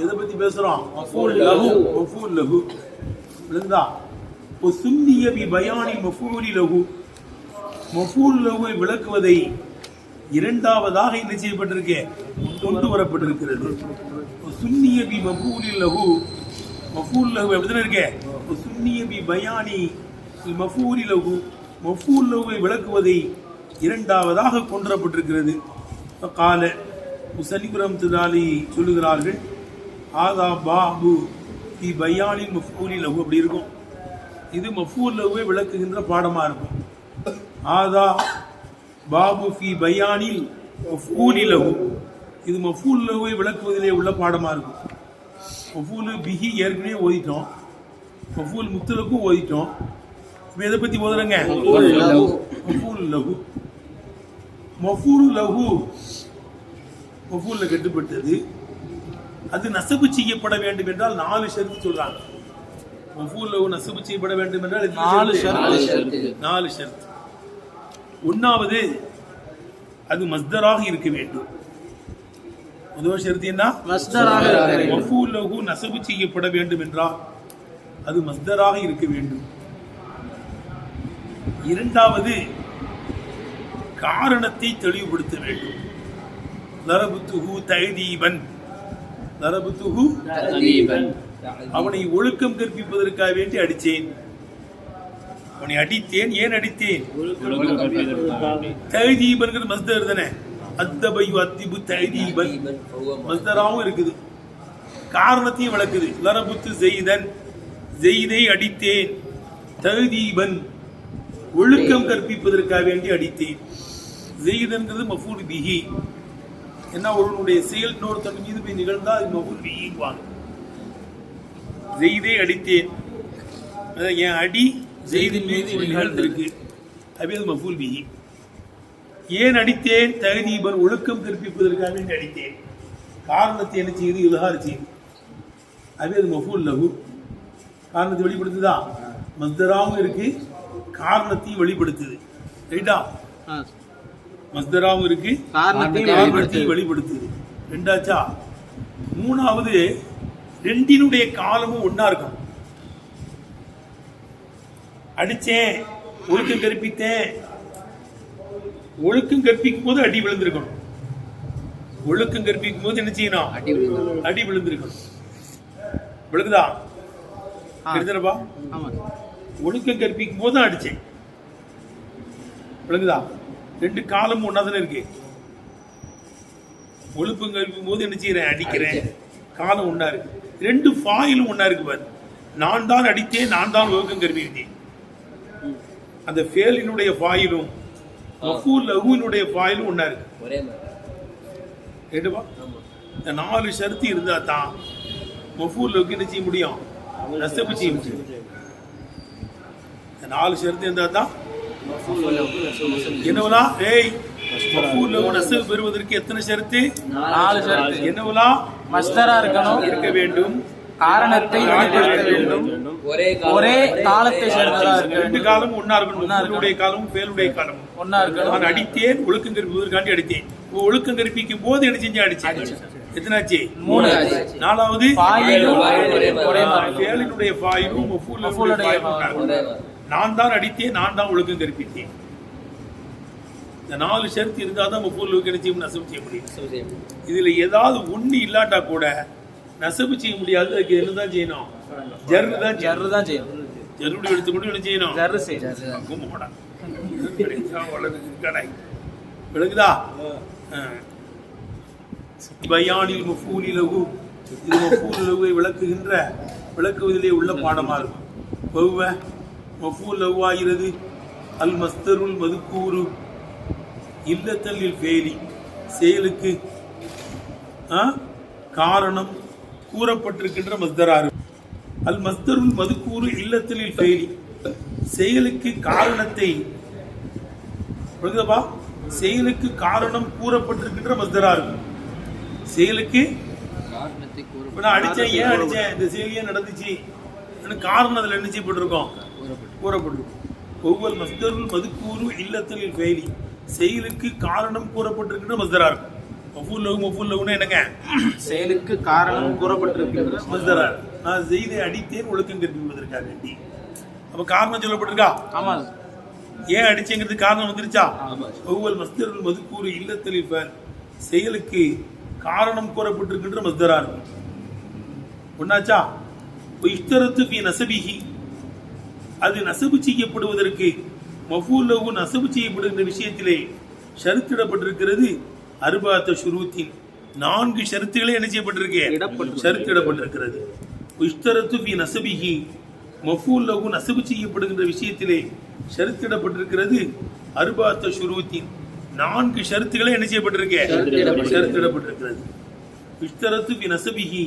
எதை பத்தி பேசுறோம்? மஃபூல் லஹு. மஃபூல் லஹு விளங்குதா? சுன்னிய பி பயானி மஃபூலி லஹு. மஃபூல் லஹுவை விளக்குவதை இரண்டாவதாக என்ன செய்யப்பட்டிருக்கே? கொண்டு வரப்பட்டிருக்கிறது. சுன்னிய பி மஃபூலி லஹு. மஃபூல் லஹு எப்படி இருக்கே? சுன்னிய பி பயானி மஃபூலி லஹு. மஃபூல் லஹுவை விளக்குவதை இரண்டாவதாக கொண்டு வரப்பட்டிருக்கிறது. கால முஸன்னிஃப் ரஹ்மத்துல்லாஹி சொல்லுகிறார்கள், ஆதா பாபு ஃபி பயானில் மஃபூலி லஹு. அப்படி இருக்கும். இது மஃபூல் லஹுவை விளக்குகின்ற பாடமா இருக்கும். ஆதா பாபு ஃபி பயானில் மஃபூலி லஹு. இது மஃபூல் லஹுவை விளக்குவதிலே உள்ள பாடமா இருக்கும். மஃபூல் பிஹி ஏற்கனவே ஓதிட்டோம், மஃபூல் முத்தலக்கும் ஓதிட்டோம். இப்போ எதை பத்தி ஓதுறங்க? மஃபூல் லஹு. மஃபூல் லஹு மஃபூல்ல கட்டுப்பட்டது. அது நசபு செய்யப்பட வேண்டும் என்றால் 4 ஷரத்து சொல்றாங்க. மஃபூல் லஹு நசபு செய்யப்பட வேண்டும் என்றால் 4 ஷரத்து. ஒன்னாவது, அது மஸ்தராக இருக்க வேண்டும். முதல் ஷரத்து என்ன? மஸ்தராக. மஃபூல் லஹு நசபு செய்யப்பட வேண்டும் என்றால் அது மஸ்தராக இருக்க வேண்டும். இரண்டாவது, காரணத்தை தெளிவுபடுத்த வேண்டும். லரபுத்துஹு தஅதீபன். லரபுத்துஹு தஅதீபன். அவனை ஒழுக்கம் கற்பிப்பதற்காக வேண்டி அடித்தேன். அவனை அடித்தேன். ஏன் அடித்தேன்? தஅதீபன்ங்கிறது மஸ்தர் தானே. அத்தபயு அத்திபு தஅதீபன் மஸ்தராவும் இருக்குது, காரணத்தையும் விளக்குது. லரபுத்து ஸைதன். ஸைதை அடித்தேன். தஅதீபன் ஒழுக்கம் கற்பிப்பதற்காக வேண்டி அடித்தேன். ஸைதன்ங்கிறது மஃபூல் பிஹி. என்ன, ஒருவனுடைய செயல் இன்னொருத்தன் மீது போய் நிகழ்ந்தால் அது மஃபூல் பிஹிங்குவாங்க. ஸைதை அடித்தேன். என் அடி ஸைதின் மீது நிகழ்ந்திருக்கு, அது மஃபூல் பிஹி. ஏன் அடித்தேன்? தஅதீபன் ஒழுக்கம் கற்பிப்பதற்காக வேண்டி அடித்தேன். காரணத்தை என்ன செய்யுது? இல்ஹார் செய்யுது, அது மஃபூல் லஹு. காரணத்தை வெளிப்படுத்துதா? மஸ்தராவும் இருக்கு, காரணத்தையும் வெளிப்படுத்துது. ரைட்டா? மஸ்தராவும் இருக்கு, காரணத்தையும் வெளிப்படுத்துது. ரெண்டாச்சா? மூணாவது, ரெண்டினுடைய காலமும் ஒன்னா இருக்கும். அடிச்சேன், ஒழுக்கம் கற்பித்தேன். ஒழுக்கம் கற்பிக்கும் போது அடி விழுந்திருக்கணும். ஒழுக்கம் கற்பிக்கும் போது என்ன செய்யணும்? அடி விழுந்திருக்கணும். விழுகுதா? எடுத்துறப்பா. ஒழுக்கம் கற்பிக்கும் போது அடிச்சேன். விளங்குதா? ரெண்டு காலம் ஒன்னாதானே இருக்கு. ஒழுக்கம் கற்பிக்கும் போது என்ன செய்யறேன்? அடிக்கிறேன். காலம் ஒன்னா இருக்கு. ரெண்டு ஃபாயிலும் ஒன்னா இருக்கு பாரு. நான் தான் அடித்தேன், நான் தான் ஒழுக்கம் கற்பித்தேன். அந்த ஃபேலினுடைய ஃபாயிலும் மஃபூல் லஹுவினுடைய ஃபாயிலும் ஒன்னா இருக்கு. கேட்டுப்பா. இந்த 4 ஷரத்து இருந்தா தான் மஃபூல் லஹுக்கு என்ன செய்ய முடியும்? நஸ்பு செய்ய முடியும். 4 ஷரத்து இருந்தா தான் என்னவலா? ஏய், மஃபூல் லஹு நஸ்பு பெறுவதற்கு எத்தனை ஷரத்து? 4 ஷரத்து. என்னவலா? மஸ்தரா இருக்க வேண்டும், காரணத்தை வெளிப்படுத்த வேண்டும், ஒரே காலத்தை சேர்ந்ததா இருக்க வேண்டும். ரெண்டு காலமும் ஒன்னா இருக்கணும். மஃபூலுடைய காலமும் ஃபேலுடைய காலமும் ஒன்னா இருக்கணும். நான் அடித்தேன், ஒழுக்கம் கற்பிப்பதற்காண்டி அடித்தேன். ஒழுக்கம் கற்பிக்கும் போது என்ன செஞ்சு அடிச்சேன்? எத்தனாச்சு? 3 ஆச்சு. நாலாவது, ஃபேலினுடைய ஃபாயிலும் மஃபூலுடைய ஃபாயிலும் நான் தான் அடித்தேன், நான் தான் ஒழுக்கம் கற்பித்தேன். இந்த 4 ஷரத்து இருந்தா தான் மஃபூல் லஹுக்கு என்ன செய்ய முடியும்? நஸ்பு செய்ய முடியும். இதுல ஏதாவது ஒண்ணு இல்லாட்டா கூட நஸ்பு செய்ய முடியாது. அதுக்கு என்னதான் செய்யணும்? ஜர்ரு தான் செய்யணும். ஜர்ருடைய எடுத்துக்கொண்டு என்ன செய்யணும்? ஜர்ரு செய்யணும். கும்பகோடா விளங்குதா? பயானில் மஃபூலி லஹு. இது மஃபூல் லஹுவை விளக்குவதிலே உள்ள பாடமா இருக்கும். வஹுவ மஃபூல் லஹு ஆகிறது அல் மஸ்தருல் மதுக்கூரு இல்லத்தல் லில் ஃபேலி. செயலுக்கு காரணம் கூறப்பட்டிருக்கின்ற மஸ்தரா இருக்கும். அல் மஸ்தருல் மதுக்கூரு இல்லத்தல் லில் ஃபேலி. செயலுக்கு காரணத்தை செயலுக்கு காரணம் கூறப்பட்டிருக்கின்ற மஸ்தரா இருக்கும். செயலுக்கு அடிச்சேன், ஏன் அடிச்சேன், இந்த செயல் ஏன் நடந்துச்சு, காரணம் அதுல என்ன செய்யப்பட்டிருக்கோம்? கூறப்பட்டிருக்கும். ஒவ்வொரு மஸ்தருல் மதுக்கூரு இல்லத்தல் லில் ஃபேலி. செயலுக்கு காரணம் கூறப்பட்டிருக்கின்ற மஸ்தரா இருக்கும். மஃபூல் லஹுன்னா என்னங்க? செயலுக்கு காரணம் கூறப்பட்டிருக்கின்ற மஸ்தரா. நான் செய்தை அடித்தேன் ஒழுக்கம் கற்பிப்பதற்காக வேண்டி. அப்ப காரணம் சொல்லப்பட்டிருக்கா? ஆமா. ஏன் அடிச்சேங்கிறது காரணம் வந்துருச்சா? ஒவ்வொரு மஸ்தருள் மதுக்கூறு இல்லத்தில் செயலுக்கு காரணம் கூறப்பட்டிருக்கின்ற மஸ்தரா இருக்கும். ஒன்னாச்சா? இஷ்தரத்து ஃபி நஸபிஹி, அது நசபு செய்யப்படுவதற்கு மஃபூல் லஹு நசபு செய்யப்படுகின்ற விஷயத்திலே ஷருத்திடப்பட்டிருக்கிறது. அர்பாத்த ஷுரூத்தின் 4 ஷருத்துகளே என்ன செய்யப்பட்டிருக்கு? ஷருத்திடப்பட்டிருக்கிறது. இஷ்தரத்து ஃபி நஸபிஹி, மஃபூல் லஹு நசபு செய்யப்படுகின்ற விஷயத்திலே ஷருத்திடப்பட்டிருக்கிறது. அர்பாத்த ஷுரூத்தின் 4 ஷருத்துகளே என்ன செய்யப்பட்டிருக்கு? ஷருத்திடப்பட்டிருக்கிறது. இஷ்தரத்து ஃபி நஸபிஹி,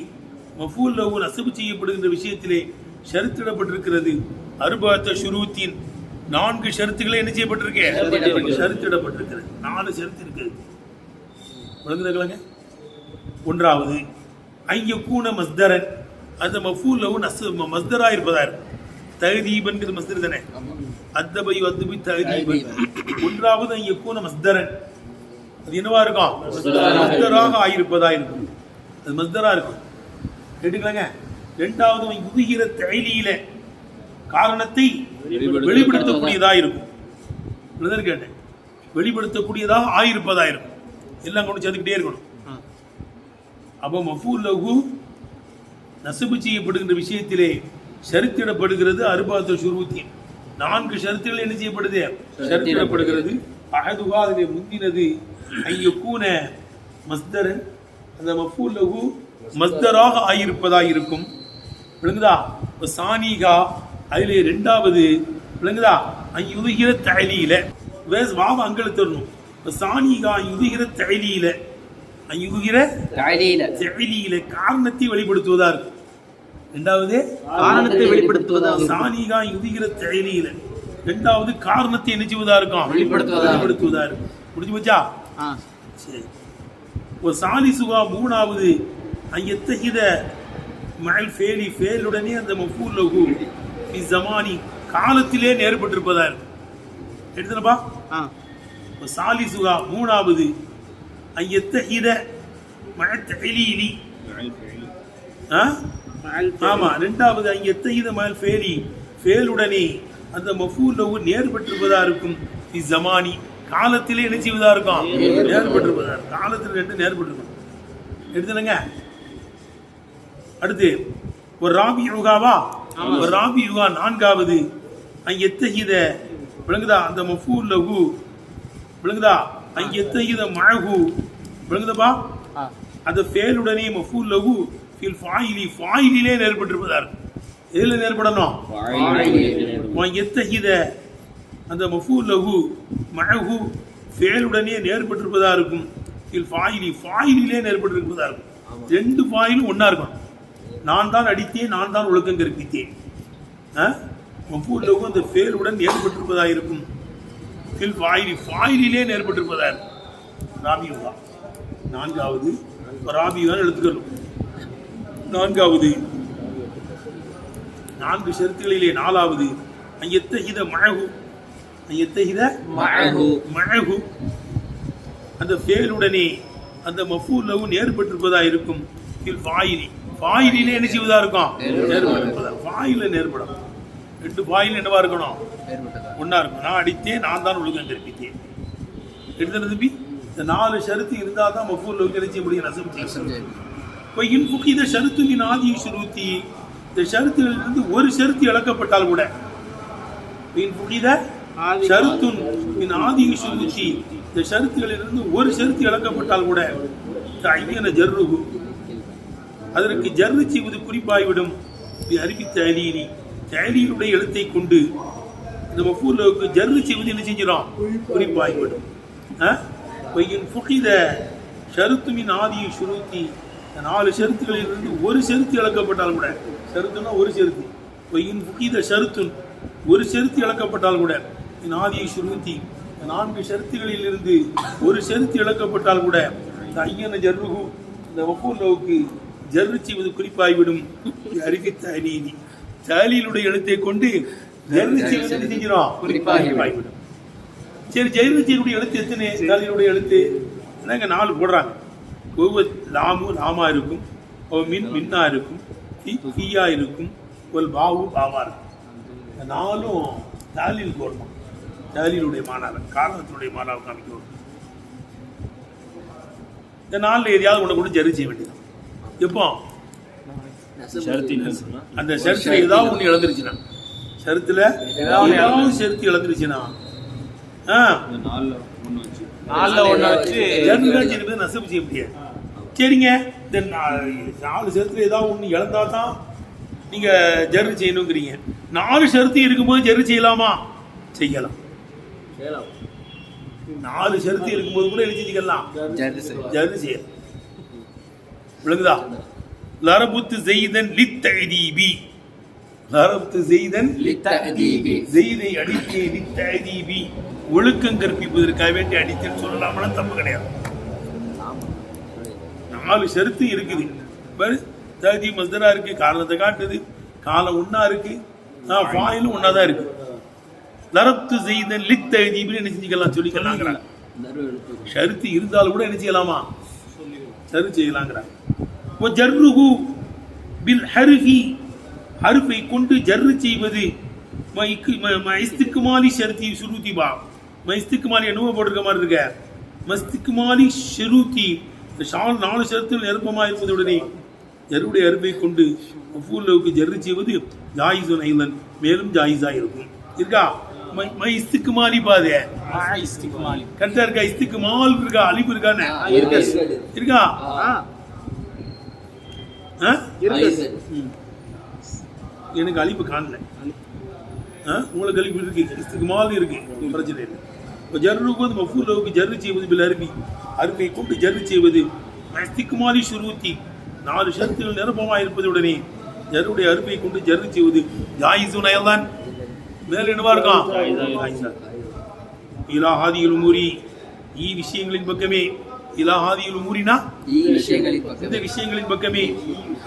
மஃபூல் லஹு நசபு செய்யப்படுகின்ற விஷயத்திலே ஷருத்திடப்பட்டிருக்கிறது. அர்பாத்த ஷுரூத்தின் 4 ஷருத்துகளே என்ன செய்யப்பட்டிருக்கு? ஷருத்திடப்பட்டிருக்கிறது. 4 ஷருத்து இருக்குது. விளங்குதுங்களாங்க? ஒன்றாவது ஐயக்கூன மஸ்தரன், அந்த மஃபூல் லஹு மஸ்தரா இருப்பதா இருக்கும். தஹதீபன்கிறது மஸ்தர் தானே. அத்தபை அத்துபி தஹதீபன். ஒன்றாவது ஐயக்கூன மஸ்தரன், அது என்னவா இருக்கும்? மஸ்தராக ஆயிருப்பதா இருக்கும். அது மஸ்தரா இருக்கும். கேட்டுக்கலாங்க. இரண்டாவது யுதுகிற தஅலீல, காரணத்தை வெளிப்படுத்தக்கூடியதா இருக்கும். கேட்டேன், வெளிப்படுத்தக்கூடியதாக ஆயிருப்பதா இருக்கும். எல்லாம் கொண்டு சேர்த்துக்கிட்டே இருக்கணும். அப்போ மஃபூல் லஹு நஸபு செய்யப்படுகின்ற விஷயத்திலே ஷருத்திடப்படுகிறது. அர்பாத்து ஷுரூத்தின் 4 ஷருத்துகள் என்ன செய்யப்படுது? ஷருத்திடப்படுகிறது. அஹதுஹா, அதிலே முந்தினது ஐயக்கூன மஸ்தரன், அந்த மஃபூல் லஹு மஸ்தராக ஆயிருப்பதா இருக்கும். விளங்குதா? சானிகா, அதிலே இரண்டாவது விளங்குதா? யுதுகிற தஅலீல, வாவ அங்கல தரணும். சானிகா யுதுகிற தஅலீல, யுதுகிற தஅலீல, காரணத்தை வெளிப்படுத்துவதா இருக்கும். இரண்டாவது காரணத்தை வெளிப்படுத்துவதா. சானிகா யுதுகிற தஅலீல, இரண்டாவது காரணத்தை என்ன செய்வதா இருக்கும்? வெளிப்படுத்துவதா இருக்கும். புரிஞ்சு போச்சா? சரி. ஒரு சாலிசுகா, மூணாவது ஐயத்தஹித மஅல் ஃபேலி, ஃபேலுடனே அந்த மஃபூல் லஹு ஃபி ஸமானி, காலத்திலே நேர்பட்டிருப்பதா இருக்கும். எடுத்துனப்பா. சாலிசுகா, மூணாவது ஐயத்தஹித மஅத் தஅலீலி, ஆமா. இரண்டாவது ஐயத்தஹித மஅல் ஃபேலி, ஃபேலுடனே அந்த மஃபூல் லஹு நேர்பட்டிருப்பதா இருக்கும். ஃபி ஸமானி, காலத்திலே என்ன செய்வதா இருக்கும்? நேர்பட்டிருப்பதா இருக்கும். காலத்தில் 2 நேர்பட்டிருக்கும். எடுத்துனங்க. அடுத்து ஒரு ராபியுகாவா, ஒரு ராபியுகா, நான்காவது ஐயத்தஹித, விளங்குதா? அந்த மஃபூல் லஹு, விளங்குதா? ஐயத்தஹித மஅஹு, விளங்குதப்பா? அந்த ஃபேலுடனே மஃபூல் லஹு ஃபில் ஃபாயிலி, ஃபாயிலிலே நேர்பட்டிருப்பதா இருக்கும். எதில் நேர்படணும்? ஐயத்தஹித, அந்த மஃபூல் லஹு மஅஹு, ஃபேலுடனே நேர்பட்டிருப்பதா இருக்கும். ஃபில் ஃபாயிலி, ஃபாயிலிலே நேர்பட்டிருப்பதா இருக்கும். 2 ஃபாயிலும் ஒன்னா இருக்கும். நான் தான் அடித்தேன், நான் தான் ஒழுக்கம் கற்பித்தேன். மஃபூல் லஹு அந்த ஃபேலுடன் நேர்பட்டிருப்பதாக இருக்கும். ஃபில் ஃபாயிலி, ஃபாயிலிலே நேர்பட்டிருப்பதாக இருக்கும். ராபியுகா நான்காவது, ராபியுகான்னு எடுத்துக்கணும். நான்காவது 4 ஷருத்துகளிலே நாலாவது ஐயத்தஹித மஅஹு, ஐயத்தஹித மஅஹு, அந்த ஃபேலுடனே அந்த மஃபூல் லஹு நேர்பட்டிருப்பதாக இருக்கும். ஃபில் ஃபாயிலி, ஃபாயிலிலே என்ன செய்வதா இருக்கும்? நேர்பட்டிருப்பதா. ஃபாயில நேர்படும். 2 ஃபாயில் என்னவா இருக்கணும்? ஒன்னா இருக்கும். நான் அடித்தேன், நான் தான் ஒழுக்கம் கற்பித்தேன். எடுத்துனது தம்பி. இந்த 4 ஷருத்து இருந்தால் தான் மஃபூல் லஹு என்ன செய்ய முடியும்? நஸபு செய்ய முடியும். இப்போ இன்ஃபுகித ஷருத்து மின் ஆதி ஷுரூத்தி, இந்த ஷருத்துகளிலிருந்து ஒரு ஷருத்து இழக்கப்பட்டால் கூட, இன்ஃபுகித ஷருத்துன் மின் ஆதி ஷுரூத்தி, இந்த ஷருத்துகளிலிருந்து ஒரு ஷருத்து இழக்கப்பட்டால் கூட தஅய்யன ஜர்ருஹு, அதற்கு ஜர்ரு செய்வது குறிப்பாய்விடும். அறிவி தஅலீலி, தஅலீலுடைய எழுத்தை கொண்டு இந்த மஃபூல் லஹுக்கு ஜர்ரு செய்வது என்ன செஞ்சிடும்? குறிப்பாய்விடும். இன்ஃபுகித ஷருத்து மின் ஆதி ஷுரூத்தி, 4 ஷருத்துகளிலிருந்து ஒரு ஷருத்து இழக்கப்பட்டால் கூட, ஷருத்துனா ஒரு ஷருத்து, இன்ஃபுகித ஷருத்துன், ஒரு ஷருத்து இழக்கப்பட்டால் கூட, ஆதி ஷுரூத்தி, 4 ஷருத்துகளிலிருந்து ஒரு ஷருத்து இழக்கப்பட்டால் கூட தஅய்யன ஜர்ருஹு, இந்த மஃபூல் லஹுக்கு ஜர்ரு செய்வது குறிப்பாய்விடும். அறிவி தஅலீலி, தஅலீலுடைய எழுத்தை கொண்டு ஜர்ரு செய்வது என்ன செஞ்சிடும்? குறிப்பாய்விடும். சரி, ஜர்ரு செய்யக்கூடிய எழுத்து எத்தனை? தஅலீலுடைய எழுத்து என்னங்க? 4 போடுறாங்க. ஒவ்வொரு லாமா இருக்கும், மின்னா இருக்கும், ஃபீயா இருக்கும், ஒரு பாவா இருக்கும். இந்த 4 தாலீல் போடணும். தாலீலுடைய மாணவர் காரணத்தினுடைய மாணவர் காமிக்கணும். இந்த 4 எதையாவது ஒன்று கூட ஜரி செய்ய வேண்டியது. எப்போ அந்த ஷர்த்துல ஏதாவது ஒன்று இழந்துருச்சுன்னா, ஷர்த்துல ஏதாவது ஷர்த்து இழந்துருச்சுன்னா நசபு செய்ய முடியாது. சரிங்க, இந்த 4 ஷர்த்துல ஏதாவது ஒன்று இழந்தா தான் நீங்க ஜர்ரு செய்யணுங்கிறீங்க. 4 ஷர்த்து இருக்கும்போது ஜர்ரு செய்யலாமா? செய்யலாம். 4 ஷர்த்து இருக்கும்போது கூட என்ன செஞ்சுக்கலாம்? ஜர்ரு செய்யலாம். விளங்குதா? லரபுத்து ஸைதன் லித்தஅதீபி, லரபுத்து ஸைதன் லித்தஅதீபி, ஸைதை அடித்தேன் லித்தஅதீபி, ஒழுக்கம் கற்பிப்பதற்காக வேண்டி அடித்தேன்னு சொல்லலாம்னா தப்பு கிடையாது. 4 ஷர்த்து இருக்குது. பாரு, தஅதீ மஸ்தரா இருக்கு, காரணத்தை காட்டுது, காலம் ஒண்ணா இருக்கு, ஃபாயிலும் ஒண்ணா தான் இருக்கு. லரப்து ஸைதன் லித்தஅதீபி என்ன செஞ்சுக்கலாம்? சொல்லிக்கலாங்கிறாங்க. ஷர்த்து இருந்தாலும் கூட என்ன செய்யலாமா? சரி செய்யலாங்கிறாங்க. ஜர்ருஹு பில் ஹர்ஃபி, ஹர்ஃபை கொண்டு ஜர்ரு செய்வது மஸ்திக்மாலி ஷர்தி ஷுரூதி பா, மஸ்திக்மாலி என்னவோ போட்டிருக்க மாதிரி இருக்க, மஸ்திக்மாலி ஷுரூதி 4 ஷர்த்துகள் நிரப்பமா இருப்பதுடனே ஜர்ருடைய ஹர்ஃபை கொண்டு மஃபூலுக்கு ஜர்ரு செய்வது ஜாயிஸுன் ஐலன், மேலும் ஜாயிஸா இருக்கும். இருக்கா? இஸ்திக்மாலி பாதே, இஸ்திக்மாலி கரெக்டா இருக்கா? இஸ்திக்மால் இருக்கா? அலிஃப் இருக்கானே இருக்கா? எனக்கு அலிப்பு காணல, உங்களுக்கு அலிப்பு இருக்கு, இஸ்திக்மால் இருக்கு, பிரச்சனை இல்லை. ஜர்ருக்கு மஃபூலுக்கு ஜர்ரு செய்வது பில் ஹர்ஃபி, ஹர்ஃபை கொண்டு ஜர்ரு செய்வது இஸ்திக்மாலி ஷுரூதி 4 ஷர்த்துகள் நிரப்பமாக இருப்பதுடனே ஜர்ருடைய ஹர்ஃபை கொண்டு ஜர்ரு செய்வது ஜாயிஸுன் ஐலன், மேல என்னவா இருக்கான்? இலா ஹாதில் உமூரி, ஈ விஷயங்களின் பக்கமே, இலா ஹாதில் உமூரினா இந்த விஷயங்களின் பக்கமே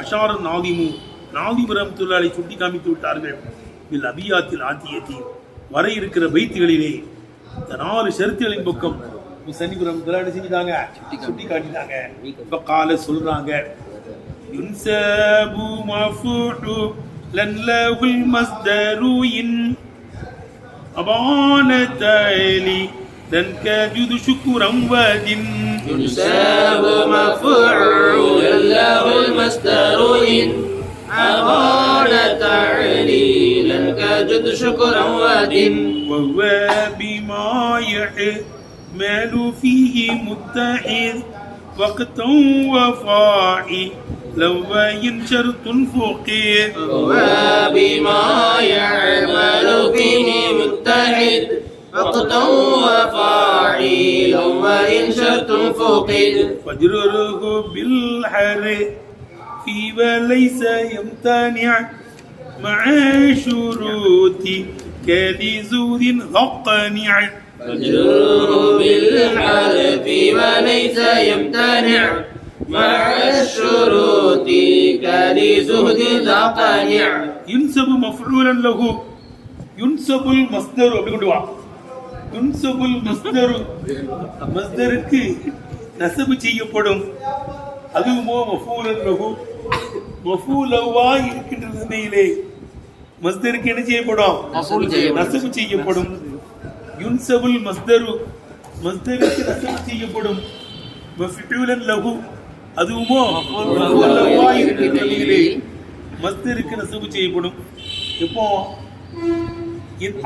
அஷார நாதிமு, நாதிம் ரஹ்மத்துல்லாஹி அலைஹி சுட்டி காமித்து விட்டார்கள். பில் அபியாத்தில் ஆத்தியத்தி, வர இருக்கிற பைத்துகளிலே இந்த 4 ஷர்த்துகளின் பக்கம் முஸன்னிஃப் ரஹ்மத்துல்லாஹி அலைஹி செஞ்சிட்டாங்க, சுட்டி காட்டிட்டாங்க. ஃபகால சொல்றாங்க, யுன்சபு மஃபூஉ லன் லஹுல் மஸ்தருயின் அபான தலி லன் கஜுது ஷுக்ரம் வதின், யுன்சபு மஃபூஉ லன் லஹுல் மஸ்தருயின் அபான தலி லன் கஜுது ஷுக்ரம் வதின், وهو بما يعمل فيه متحد وقتا وفاعل لو شرط فقيه، وبما يعمل فيه متحد وقتا وفاعل وإن شرط فقد، فاجرره بالحرف وليس يمتنع مع شروط كلزود غقنع، فاجرره بالحرف وليس يمتنع مع الشروط كلزهد ذقنع. ينسب مفعولا له، ينسب المصدر அப்படி கொண்டு வா. ينسب المصدر மஸ்தருக்கு நஸபு செய்யப்படும், அதுவுமோ மஃபூலன் லஹு, மஃபூலவா இருக்கின்ற நிலையிலே மஸ்தருக்கு என்ன செய்யப்படும்? நஸபு செய்யப்படும். யுன்சபுல் மஸ்தரு, மஸ்தருக்கு நஸபு செய்யப்படும். மஃபூலன் லஹு, அதுவுமோ மஃபூலவா இருக்கின்ற நிலையிலே மஸ்தருக்கு நஸபு செய்யப்படும். எப்போ?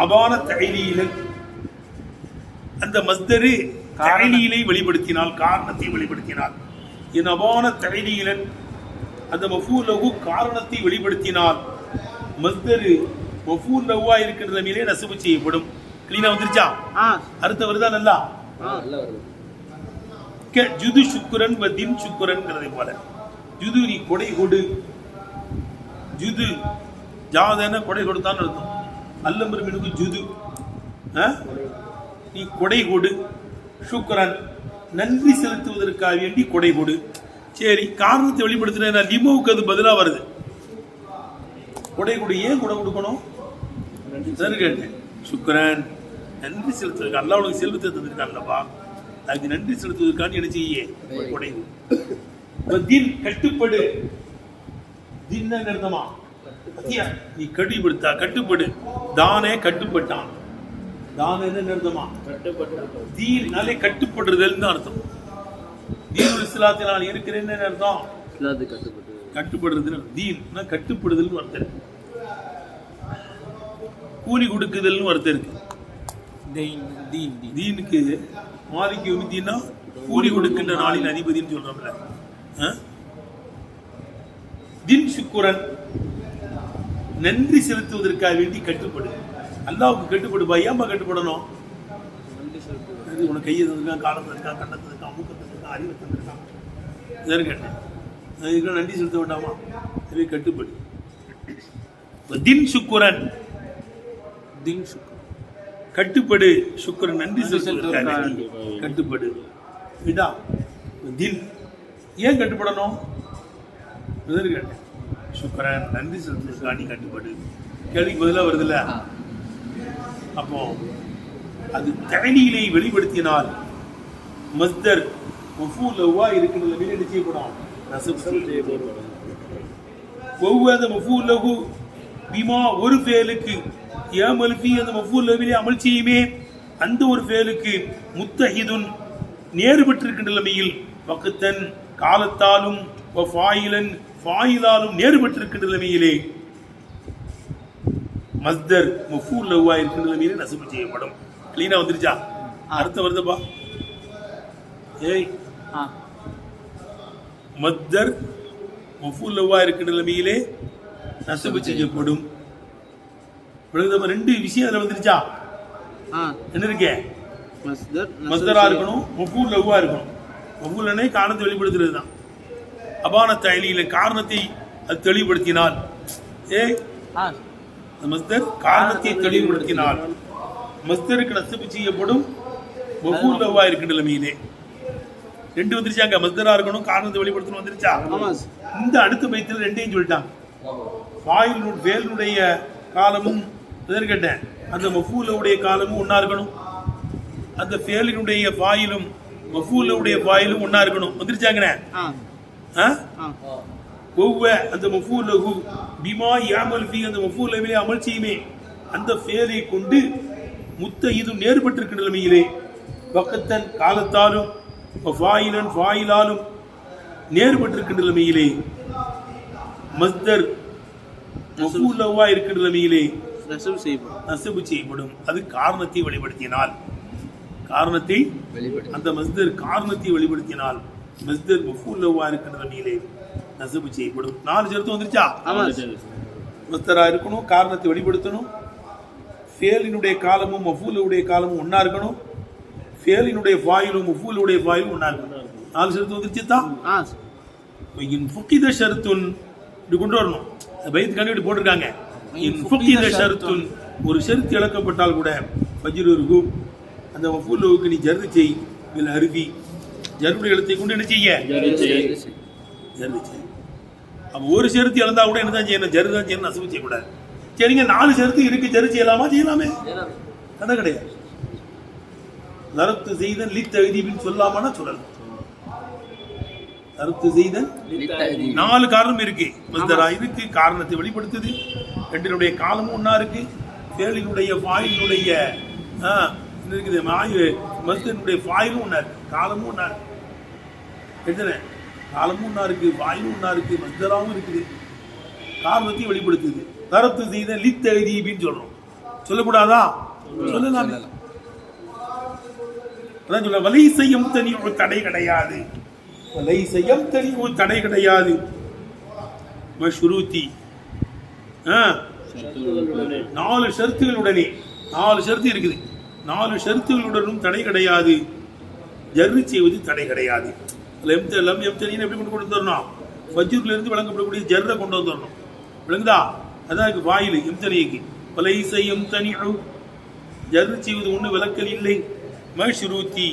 அபான தஅலீலன், அந்த மஸ்தரு தஅலீலை வெளிப்படுத்தினால், காரணத்தை வெளிப்படுத்தினால், என் அபான தஅலீலன் அந்த மஃபூல் லஹு காரணத்தை வெளிப்படுத்தினால் மஸ்தரு மஃபூல் லஹுவா இருக்கிற நிலையிலே நஸபு செய்யப்படும். கிளீனா வந்துருச்சா? அர்த்தம் வருதா? நல்லா ஜுது சுக்குரன் வதின் சுக்குரன்ங்கிறதை போல, ஜுது நீ கொடை கொடு, ஜுது ஜாதன கொடை கொடுத்தான்னு அர்த்தம். அல்லம்பர் மீனுக்கு ஜுது, நீ கொடை கொடு, சுக்குரன் நன்றி செலுத்துவதற்காக வேண்டி கொடை கொடு. சரி, காரணத்தை வெளிப்படுத்தின லிமோவுக்கு அது பதிலாக வருது. கொடை கொடு, ஏன் கொடை கொடுக்கணும் கேட்டேன். சுக்குரன் நன்றி செலுத்துவதற்கு, அல்லா உனக்கு செல்வத்தை தந்திருக்கான்லப்பா, அதுக்கு நன்றி செலுத்துவதற்கான என்ன செய்ய உடைவு. தின் கட்டுப்படு, தின் அர்த்தமா நீ கட்டுப்படுத்தா, கட்டுப்படு. தானே கட்டுப்பட்டான், தானே அர்த்தமா தீனாலே கட்டுப்படுறதுன்னு தான் அர்த்தம். தீனுல் இஸ்லாத்தினால் இருக்கிறேன்னு அர்த்தம் கட்டுப்படுறது. தீன் கட்டுப்படுதல் அர்த்தம் இருக்கு, கூலி கொடுக்குதல்னு அர்த்தம் இருக்கு. தீனுக்கு மாலிக்கு யௌமித்தீன்னா கூலி கொடுக்கின்ற நாளின் அதிபதினு சொல்றோம்ல. தின் சுக்குரன் நன்றி செலுத்துவதற்காக வேண்டி கட்டுப்படு. அல்லாவுக்கு கட்டுப்படுப்பா. ஏன்பா கட்டுப்படணும்? உனக்கு கையை தந்திருக்கான், காலத்தில் இருக்கான், கண்ணத்தில் இருக்கான், மூக்கத்தில் இருக்கான், அறிவை தந்திருக்கான், இதெல்லாம் கேட்டேன். அதுக்கு நன்றி செலுத்த வேண்டாமா? அதுவே கட்டுப்படு. தின் சுக்குரன், தின் சுக்குரன் கட்டுப்படு. சுக்குரன் நன்றி செலுத்துவதற்காக கட்டுப்படு. விடா தின் ஏன் கட்டுப்படணும்? கேட்டேன். சுக்கரன் நன்றி செலுத்துவதற்காக நீ கட்டுப்படு. கேள்விக்கு பதிலாக வருதுல்ல. அப்போ அது தனியிலே வெளிப்படுத்தினால் மஸ்தர் மஃபூல் லவ்வா இருக்கின்ற என்ன செய்யப்படும்? நஸப் செய்யப்படும். ஒவ்வொரு மஃபூல் லஹு பிமா ஒரு ஃபேலுக்கு யஅமல் ஃபீ அந்த மஃபூல் லஹுவிலே அமல் செய்யுமே அந்த ஒரு ஃபேலுக்கு முத்தஹிதுன் நேர்பட்டிருக்கின்ற நிலைமையில் வக்தன் காலத்தாலும் வஃபாயிலன் ஃபாயிலாலும் நேர்பட்டிருக்கின்ற நிலைமையிலே மஸ்தர் மஃபூல் லவ்வா இருக்கின்ற நிலைமையிலே நஸப் செய்யப்படும். கிளீனா வந்துருச்சா? அர்த்தம் வருதுப்பா. ஏய் மஸ்தர் மஃபூல் லவ்வா இருக்கின்ற நிலைமையிலே நஸப் செய்யப்படும். ரெண்டு விஷயம் அதுல வந்துருச்சா? என்ன இருக்கே? மஸ்தரா இருக்கணும், மஃபூல் லவ்வா இருக்கணும். மஃபூல்னே காரணத்தை வெளிப்படுத்துறது தான். அபான தஅலீல காரணத்தை அது தெளிவுபடுத்தினால், மஸ்தர் காரணத்தை தெளிவுபடுத்தினால் மஸ்தருக்கு நஸப் செய்யப்படும் மஃபூல் லவ்வா இருக்கின்ற நிலைமையிலே. ரெண்டு வந்துருச்சாங்க. மஸ்தரா இருக்கணும், காரணத்தை வெளிப்படுத்தணும் வந்துருச்சா? இந்த அடுத்த பைத்தில் ரெண்டையும் சொல்லிட்டாங்க. ஃபேலுடைய காலமும் கேட்டேன், அந்த மஃபூலுடைய காலமும் ஒன்னா இருக்கணும். அந்த ஃபேலினுடைய ஃபாயிலும் மஃபூலுடைய ஃபாயிலும் ஒன்னா இருக்கணும். வந்துருச்சாங்கண்ணே. அந்த மஃபூல் லஹு பிமா யஅமல் ஃபீ அந்த மஃபூல் லஹுவிலே அமல் செய்யுமே அந்த ஃபேலை கொண்டு முத்தஹிது நேர்பட்டிருக்கிற நிலைமையிலே வக்தன் காலத்தாலும் ஃபாயிலன் ஃபாயிலாலும் நேர்பட்டிருக்கிற நிலைமையிலே மஸ்தர் மஃபூல் லவ்வா இருக்கின்ற நிலைமையிலே நஸப் செய்யப்படும். அது காரணத்தை வெளிப்படுத்தினால், காரணத்தை அந்த மஸ்தர் காரணத்தை வெளிப்படுத்தினால் மஸ்தர் மஃபூல் லவ்வா இருக்கின்ற நிலைமையிலே நஸப் செய்யப்படும். 4 ஷரத்து வந்துருச்சா? மஸ்தரா இருக்கணும், காரணத்தை வெளிப்படுத்தணும், ஃபேலினுடைய காலமும் மஃபூலுடைய காலமும் ஒன்னா இருக்கணும், ஃபேலினுடைய ஃபாயிலும் மஃபூலுடைய ஃபாயிலும் ஒன்னா இருக்கணும். 4 ஷரத்து வந்துருச்சு தான். இன் ஃபுகித ஷர்த்துன் இப்படி கொண்டு வரணும். பைத் கண்டி போட்டிருக்காங்க. இன் ஃபுகித ஷர்த்துன் ஒரு ஷர்த் இழக்கப்பட்டால் கூட ஃபஜ்ருஹு அந்த மஃபூலுக்கு நீ ஜர்ர் செய் பில் ஹர்ஃபி ஜர்ருடைய எழுத்தை கொண்டு என்ன செய்ய? ஜர்ர் செய். அப்ப ஒரு ஷர்த் இழந்தா கூட என்ன தான் செய்யணும்? ஜர்ர் தான் செய்யணும், நஸப் செய்யக்கூடாது. சரிங்க, 4 ஷர்த்து இருக்கு, ஜர்ர் செய்யலாமா? செய்யலாமே, தடை கிடையாது. லரத்து செய்தன் லித்தஹதீபின் சொல்லாமான்னா சொல்லலாம். லரத்து செய்தன் 4 காரணம் இருக்கு. மஸ்தரா இருக்கு, காரணத்தை வெளிப்படுத்துது, ரெண்டினுடைய காலமும் ஒன்னா இருக்கு, ஃபேலினுடைய ஃபாயிலுடைய இருக்குது, மஸ்தருடைய ஃபாயிலும் ஒன்னா இருக்கு, காலமும் ஒன்னா இருக்கு. எத்தனை காலமும் ஒன்னா இருக்கு, ஃபாயிலும் ஒன்னா இருக்கு, மஸ்தராவும் இருக்குது, காரணத்தையும் வெளிப்படுத்துது. லரத்து செய்தன் லித்தஹதீபின்னு சொல்றோம். சொல்லக்கூடாதா? சொல்லலாம். அதான் சொல்ல வலைசையம் தனி ஒரு தடை கிடையாது. வலைசையம் தனி ஒரு தடை கிடையாது. மஷ்ரூத்தி 4 ஷர்த்துகளுடனே, 4 ஷர்த்து இருக்குது, 4 ஷர்த்துகளுடனும் தடை கிடையாது. ஜர்ரு செய்வது தடை கிடையாது. எப்படி கொண்டு வரணும்? ஃபஜ்ருல இருந்து வழங்கப்படக்கூடிய ஜர்ரை கொண்டு வந்துடணும். விளங்குதா? அதான் வாயில் எம்தனிக்கு வலைசையம் தனி ஜர்ரு செய்வது ஒண்ணு விளக்கல் இல்லை. மஷ்ரூத்தி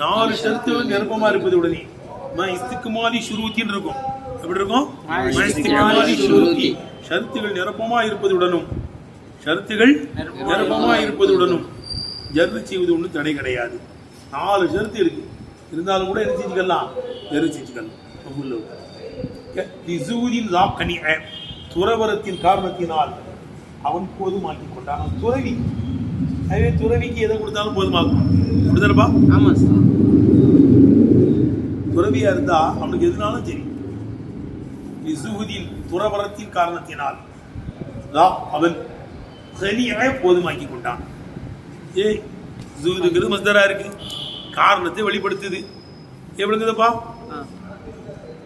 4 ஷர்த்துகள் நிரப்பமா இருப்பது உடனே இஸ்திக்மாலி ஷுரூத்தின்னு இருக்கும். எப்படி இருக்கும்? இஸ்திக்மாலி ஷுரூத்தி ஷர்த்துகள் நிரப்பமா இருப்பதுடனும், ஷர்த்துகள் நிரப்பமா இருப்பதுடனும் ஜர்ரு செய்வது ஒண்ணு தடை கிடையாது. 4 ஷர்த்து இருக்கு. இருந்தாலும் கூட என்ன செஞ்சுக்கலாம், வெறும் செஞ்சுக்கலாம். துறவரத்தின் காரணத்தினால் அவன் போதுமாக்கி கொண்டான். அவன் துறவி. அதே துறவிக்கு எதை கொடுத்தாலும் போதுமாக்கும். அப்படிதானப்பா? ஆமா சார். துறவியா இருந்தா அவனுக்கு எதுனாலும் சரி. துறவரத்தின் காரணத்தினால் அவன் போதுமாக்கி கொண்டான். ஜுஹுதுங்கிறது மஸ்தரா இருக்கு, காரணத்தை வெளிப்படுத்துது. எப்படிங்குதுப்பா?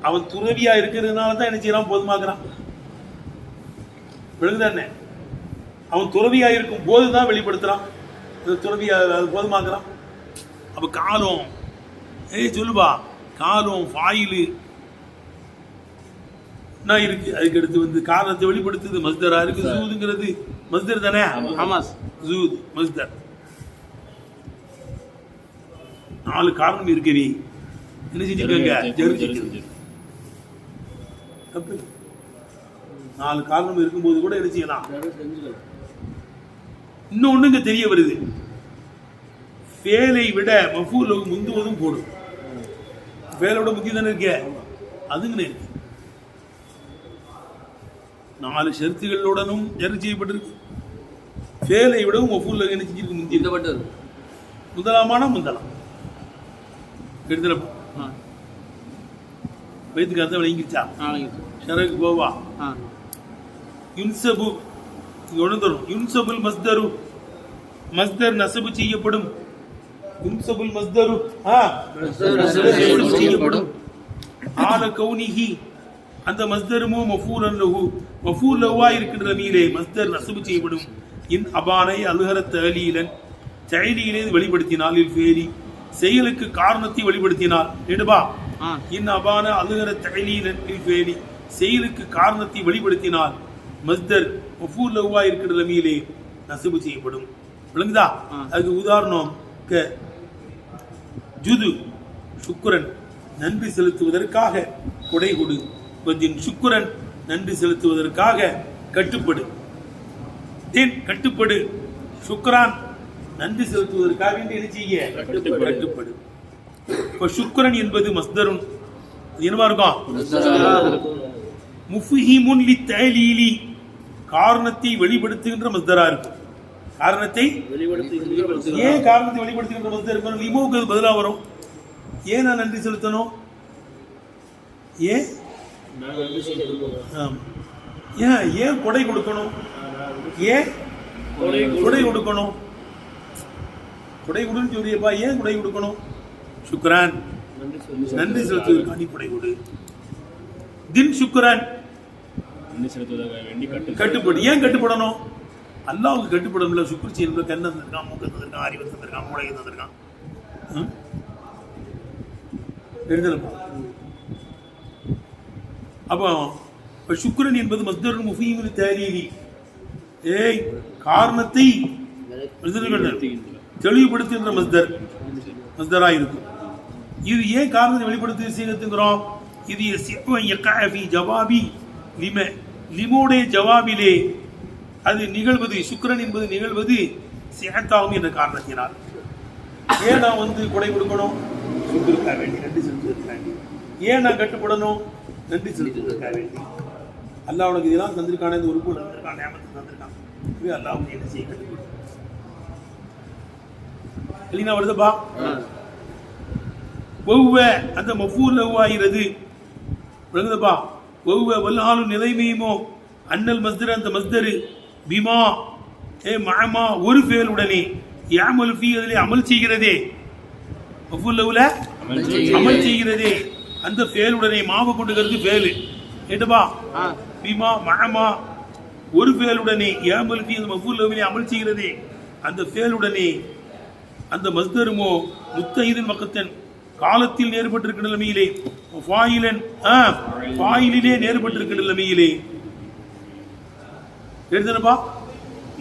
அவன் துறவியா இருக்கிறதுனால தான் என்ன செய்யறான், போதுமாக்குறான். விழுங்குதானே? அவன் துறவியா இருக்கும் போதுதான் வெளிப்படுத்துறான், துறவியா போதுமாக்குறான். அப்ப காலம் சொல்லுவா, காலம் ஃபாயிலு இருக்கு, அதுக்கு அடுத்து வந்து காரணத்தை வெளிப்படுத்துது, மஸ்தரா இருக்கு. ஜூதுங்கிறது மஸ்தர் தானே? ஆமா. ஜூத் மஸ்தர். 4 காரணம் இருக்கவே என்ன செஞ்சுக்கோங்க, 4 காரணம் இருக்கும்போது கூட என்ன செய்யலாம். இன்னொன்னு இங்க தெரிய வருது, ஃபேலை விட மஃபூல் முந்துவதும் போடும். ஃபேலோட முக்கிய தானே இருக்க, அதுங்கன்னு இருக்கு. 4 ஷர்த்துகளுடனும் ஜர் செய்யப்பட்டிருக்கு. ஃபேலை விடவும் மஃபூல் என்ன செஞ்சிருக்கு, முந்திருக்கு. முதலாமான முந்தலாம் எடுத்துல வயிற்றுக்கு அர்த்தம் விளங்கிருச்சா? ஷரக்கு போவா. யுன்சபு உணர்ந்தரும். யுன்சபுல் மஸ்தரு, மஸ்தர் நசபு செய்யப்படும். யுன்சபுல் மஸ்தரு செய்யப்படும். ஆல கௌனிஹி, அந்த மஸ்தருமோ மஃபூலன் லஹு, மஃபூல் லஹுவா இருக்கின்ற மீலே மஸ்தர் நசபு செய்யப்படும். இன் அபானை அல்ஹரத் தலீலன், தலீலை வெளிப்படுத்தினால், இல் ஃபேலி செயலுக்கு காரணத்தை வெளிப்படுத்தினால். எடுபா இன் அபான அல்ஹரத் தலீலன் இல் ஃபேலி செயலுக்கு காரணத்தை வெளிப்படுத்தினால் மஸ்தர் மஃபூல் லஹுவா இருக்கின்ற மீலே நசபு செய்யப்படும். விளங்குதா? அதுக்கு உதாரணம் ஜுது சுக்குரன், நன்றி செலுத்துவதற்காக கொடை கொடு. கொஞ்சம் சுக்குரன், நன்றி செலுத்துவதற்காக கட்டுப்படு. கட்டுப்படு. சுக்ரான், நன்றி செலுத்துவதற்காக என்ன செய்ய, கட்டுப்படு. இப்ப சுக்ரன் என்பது மஸ்தருன், என்னவா இருக்கும், முஃபிஹிமுன் லித்தலீலி, காரணத்தை வெளிப்படுத்துகின்ற மஸ்தரா இருக்கும். காரணத்தை ஏன் காரணத்தை வெளிப்படுத்துகின்ற மஸ்தர் இருக்கும், லிமோவுக்கு அது பதிலா வரும். ஏன் நான் நன்றி செலுத்தணும், ஏன் ஏன் கொடை கொடுக்கணும், ஏன் கொடை கொடுக்கணும், கொடை கொடுன்னு சொல்லியப்பா, ஏன் கொடை கொடுக்கணும், சுக்ரான், நன்றி செலுத்துவதற்காண்டி கொடை கொடு. தின் சுக்ரான், கட்டுப்படு. ஏன் கட்டுப்படணும், அல்லாஹ்வுக்கு கட்டுப்படணும்ல. சுக்ர் செய்யணும்ல. கண்ணை தந்திருக்கான், மூக்கை தந்திருக்கான், அறிவை தந்திருக்கான், மூளையை தந்திருக்கான். எழுதலப்பா. அப்போ சுக்ரன் என்பது மஸ்தர் முஃபீமுல் தலீலி, காரணத்தை தெளிவுபடுத்துகின்ற மஸ்தர், மஸ்தரா இருக்கும். இது ஏன் காரணத்தை வெளிப்படுத்தி செய்யறதுங்கிறோம், இது ஜவாபி லிம, லிமோடைய ஜவாபிலே அது நிகழ்வது, சுக்ரன் என்பது நிகழ்வது சிஹத்தாகும் என்ற காரணத்தினால். ஏன் நான் வந்து கொடை கொடுக்கணும், சுக்ருக்காக வேண்டி, நன்றி செலுத்துவதற்காக வேண்டி. ஏன் நான் கட்டுப்படணும், நன்றி செலுத்துவதற்காக வேண்டி. அல்லாஹ் உனக்கு இதெல்லாம் தந்திருக்கான, இந்த உறுப்பு தந்திருக்கான், நேமத்தை தந்திருக்கான், அல்லாஹ் என்ன செய்ய கட்டுப்படும். இல்லைன்னா வருதுப்பா. ஒவ்வொ அந்த மஃபூல் லஹுவாகிறது. விளங்குதப்பா? ஒவ்வொ வல்லாலும் நிலைமையுமோ அன்னல் மஸ்தர், அந்த மஸ்தரு பிமா மஅமா ஒரு ஃபேலுடனே யாமல் ஃபீ, அதிலே அமல் செய்கிறதே, மஃபூல் லஹுல அமல் செய்கிறதே, அந்த ஃபேலுடனே மாவை கொண்டுகிறது ஃபேலு. ஏட்டப்பா? பிமா மஅமா ஒரு ஃபேலுடனே யாமல் ஃபீ, அந்த மஃபூல் லஹுவிலே அமல் செய்கிறதே, அந்த ஃபேலுடனே அந்த மஸ்தருமோ முத்தஹிதன் வக்தன், காலத்தில் நேர்பட்டிருக்கிற நிலைமையிலே, ஃபாயிலன் ஃபாயிலிலே நேர்பட்டிருக்கிற நிலைமையிலே. எழுதுனப்பா,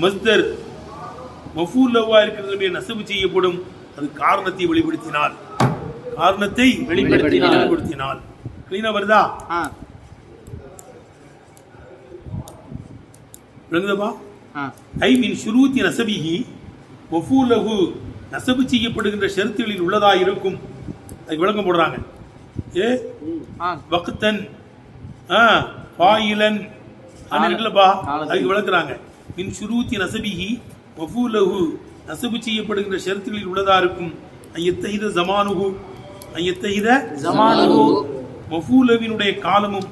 மஸ்தர் மஃபூல் லஹுவா இருக்கிற நிலைமையை நஸபு செய்யப்படும். அது காரணத்தை வெளிப்படுத்தினால், காரணத்தை வெளிப்படுத்தினால். கிளீனா வருதா? விளங்குதப்பா? ஐ மின் ஷுரூத்தி நஸபிஹி, மஃபூல் லஹு நஸபு செய்யப்படுகின்ற ஷர்த்துகளில் உள்ளதா இருக்கும். அதுக்கு விளக்கம் போடுறாங்க. வக்தன் ஃபாயிலன் இருக்குல்லப்பா, அதுக்கு விளக்குறாங்க. மின் ஷுரூத்தி நஸபிஹி மஃபூலஹு, நஸபு செய்யப்படுகின்ற ஷரத்துகளில் உள்ளதா இருக்கும். ஐயத்தஹித ஜமானுஹு, ஐயத்தஹித ஜமானுஹு மஃபூலவினுடைய காலமும்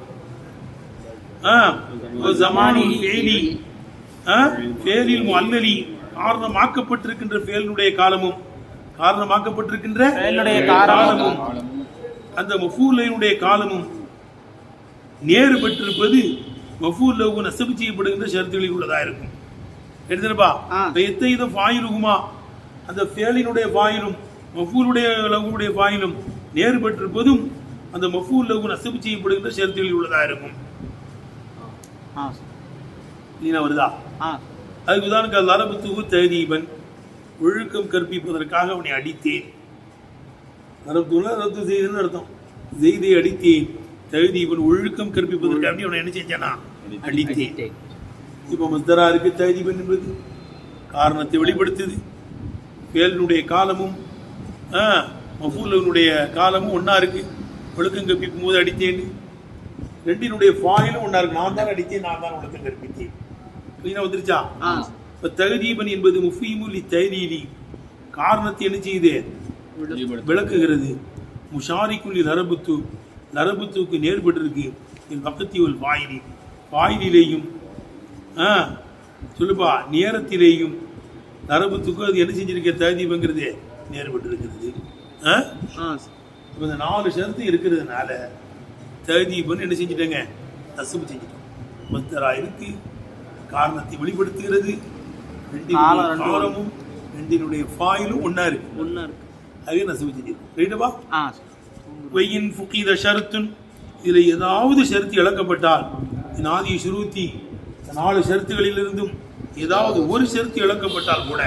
ஜமானுல் ஃபேலி ஃபேலில் முஅல்லலி காரணமாக்கப்பட்டிருக்கின்ற ஃபேலினுடைய காலமும், காரணமாக்கப்பட்டிருக்கின்ற காலமும் அந்த மஃபூலினுடைய காலமும் நேரு பெற்றிருப்பது மஃபூல் லஹு நஸபு செய்யப்படுகின்ற ஷரத்துகளில் உள்ளதா இருக்கும். எடுத்துப்பா எத்தகைய ஃபாயிலுகுமா, அந்த ஃபேலினுடைய ஃபாயிலும் மஃபூலுடைய லஹுடைய ஃபாயிலும் நேரு பெற்றிருப்பதும் அந்த மஃபூல் லஹு நஸபு செய்யப்படுகின்ற ஷரத்துகளில் உள்ளதா இருக்கும். நீனா வருதா? அதுக்கு உதாரணக்கு லரபத்துஹு தஹதீபன், ஒழுக்கம் கற்பிப்பதற்காக அவனை அடித்தேன். ரத்து செய்தன்னு அர்த்தம். செய்தை அடித்தேன். தஹதீபன் ஒழுக்கம் கற்பிப்பதற்கு அப்படி அவனை என்ன செஞ்சானா அடித்தேன். இப்போ மஸ்தரா இருக்கு. தஹதீபன் என்பது காரணத்தை வெளிப்படுத்துது. ஃபேலினுடைய காலமும் மஃபூலுடைய காலமும் ஒன்னா இருக்கு. ஒழுக்கம் கற்பிக்கும் போது அடித்தேன். ரெண்டினுடைய ஃபாயிலும் ஒன்னா இருக்கு. நான் தான் அடித்தேன், நான் தான் ஒழுக்கம் கற்பித்தேன். வந்துருச்சா? இப்ப தஹதீபன் என்பது முஃபீமுல் தஹதீலி, காரணத்தை என்ன செய்யுது விளக்குகிறது. முஷாரிக்குல் லரபுத்து, லரபுத்துக்கு நேர்பட்டிருக்கு. வக்தி ஒரு ஃபாயிலி, ஃபாயிலிலேயும் சொல்லுப்பா நேரத்திலேயும் லரபுத்துக்கு அது என்ன செஞ்சிருக்க தஹதீபங்கிறது நேர்பட்டிருக்கிறது. இந்த 4 ஷரத்து இருக்கிறதுனால தஹதீபன் என்ன செஞ்சிட்டேங்க நஸபு செஞ்சிட்டோம். மஸ்தரா இருக்கு, காரணத்தை வெளிப்படுத்துகிறது. காலமும் ரெண்டினுடைய ஃபாயிலும் ஒன்னா இருக்கு. அதே நஸபு செஞ்சிருக்கோம். ரைட்டப்பா? வையின் ஃபுகீத ஷரத்துன், இதுல ஏதாவது ஷரத்து இழக்கப்பட்டால், நாதி ஷுரூத்தி 4 ஷரத்துகளிலிருந்தும் ஏதாவது ஒரு ஷரத்து இழக்கப்பட்டால் கூட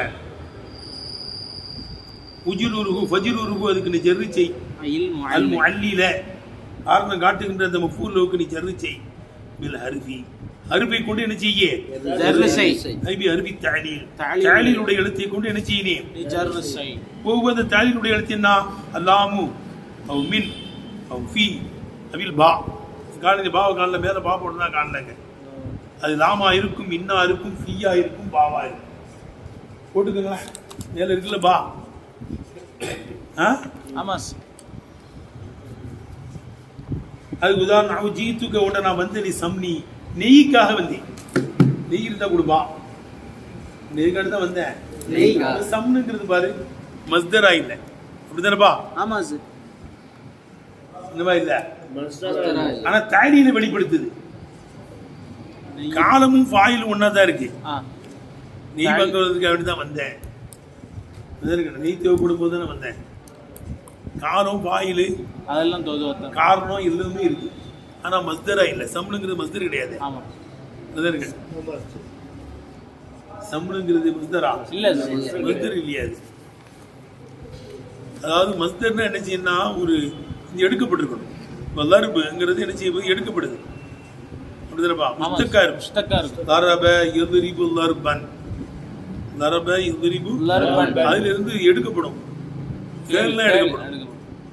உஜுலுருஹு ஃபஜ்ருருஹு, அதுக்கு நீ ஜர்ரி செய். அல் முஅல்லில, காரணம் காட்டுகின்ற அந்த மஃபூலுக்கு நீ ஜர்ரி செய். பில் ஹர்ஃபி, ஹர்ஃபை கொண்டு என்ன செய்ய ஜர்ரி செய். ஐபி ஹர்ஃபி தஅலீல், தஅலீலுடைய எழுத்தை கொண்டு என்ன செய்யனே ஜர்ரி செய். ஒவ்வொரு தஅலீலுடைய எழுத்து என்ன? அல்லாமு அவ் மின் அவ் ஃபி அவில் பா. காரணம் பாவ காணல, மேல பா போட்டுதான் காணலங்க. அது லாமா இருக்கும், இன்னா இருக்கும், ஃபீயா இருக்கும், பாவா இருக்கும். போட்டுக்கங்களேன். மேல இருக்குல்ல பா. ஆமா. அதுக்கு உதாரணம் ஜீத்துக்க உண்ட நான் வந்து நீ சம்னி, நெய்க்காக வந்தேன். நெய் இருந்தா கொடுப்பா, நெய்க்காக தான் வந்தேன். சம்னுங்கிறது பாரு மஸ்தரா இல்ல, அப்படிதானப்பா? ஆமா சார். என்னவா இல்ல, ஆனா தாலியில வெளிப்படுத்துது. காலமும் ஃபாயிலும் ஒன்னா தான் இருக்கு. நெய் வாங்குறதுக்கு அப்படிதான் வந்தேன். நெய் தேவைப்படும் போது தானே வந்தேன். காலம் ஃபாயிலு அதெல்லாம் காரணம் எல்லாமே இருக்கு. ஆனா மஸ்தரா இல்ல. சம்னுங்கிறது மஸ்தர் கிடையாது. சம்னுங்கிறது மஸ்தரா இல்ல, மஸ்தர் இல்லையா? அதாவது மஸ்தர்னா என்ன செய்யணும்னா ஒரு எடுக்கப்பட்டிருக்கணும். லர்புங்கிறது என்ன செய்ய எடுக்கப்படுது. அப்படிதானப்பா? முஸ்தக்கா இருக்கும். லரப யத்ரிபு லர்பன், லரப யத்ரிபு லர்பன், அதுல இருந்து எடுக்கப்படும். ஃபேல்லாம் எடுக்கப்படும்.